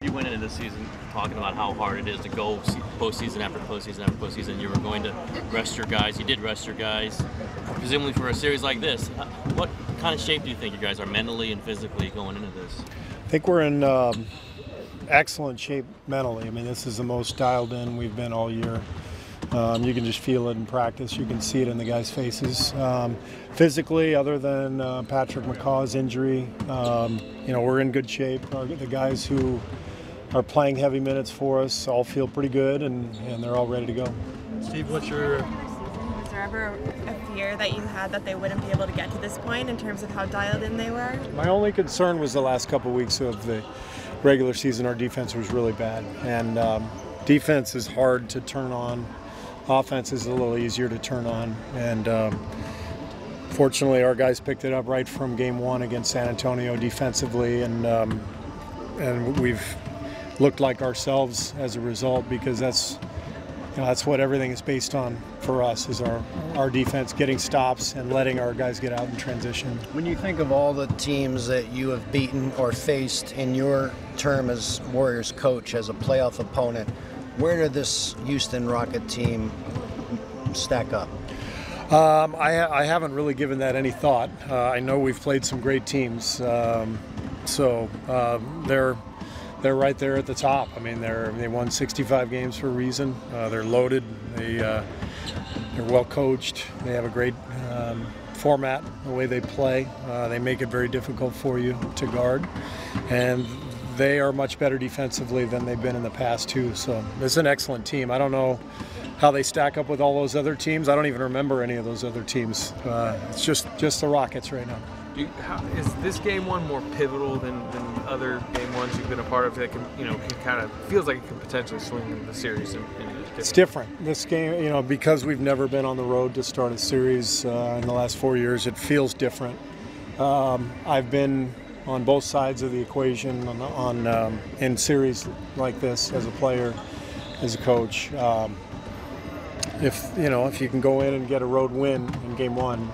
You went into this season talking about how hard it is to go postseason after postseason after postseason. You were going to rest your guys. You did rest your guys, presumably for a series like this. What kind of shape do you think you guys are mentally and physically going into this? I think we're in excellent shape mentally. I mean, this is the most dialed in we've been all year. You can just feel it in practice. You can see it in the guys' faces. Physically, other than Patrick McCaw's injury, we're in good shape. The guys who are playing heavy minutes for us all feel pretty good, and they're all ready to go. Steve, what's your... Was there ever a fear that you had that they wouldn't be able to get to this point in terms of how dialed in they were? My only concern was the last couple of weeks of the regular season. Our defense was really bad, and defense is hard to turn on. Offense is a little easier to turn on, and fortunately our guys picked it up right from game one against San Antonio defensively, and we've looked like ourselves as a result, because that's what everything is based on for us, is our defense getting stops and letting our guys get out in transition. When you think of all the teams that you have beaten or faced in your term as Warriors coach, as a playoff opponent, where did this Houston Rocket team stack up? I haven't really given that any thought. I know we've played some great teams, so they're right there at the top. I mean, they won 65 games for a reason. They're loaded. They're well coached. They have a great format, the way they play. They make it very difficult for you to guard, and they are much better defensively than they've been in the past too. So it's an excellent team. I don't know how they stack up with all those other teams. I don't even remember any of those other teams. It's just the Rockets right now. Is this game one more pivotal than other game ones you've been a part of that can kind of feels like it can potentially swing the series? It's different. This game, because we've never been on the road to start a series in the last 4 years, it feels different. I've been on both sides of the equation in series like this as a player, as a coach. If you can go in and get a road win in game one,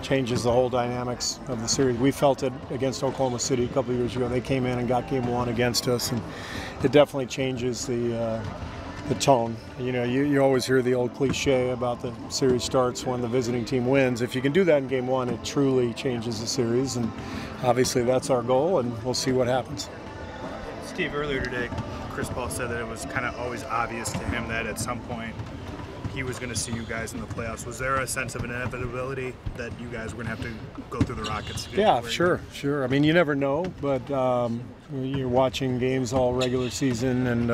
changes the whole dynamics of the series. We felt it against Oklahoma City a couple of years ago. They came in and got game one against us, and it definitely changes the tone. You always hear the old cliche about the series starts when the visiting team wins. If you can do that in game one, it truly changes the series, and obviously that's our goal, and we'll see what happens. Steve, earlier today, Chris Paul said that it was kind of always obvious to him that at some point he was going to see you guys in the playoffs. Was there a sense of inevitability that you guys were going to have to go through the Rockets? Yeah, sure. I mean, you never know, but you're watching games all regular season, and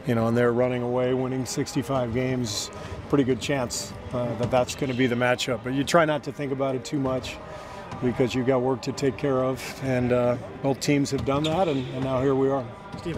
and they're running away, winning 65 games. Pretty good chance that's going to be the matchup. But you try not to think about it too much, because you've got work to take care of, and both teams have done that, and now here we are. Steve,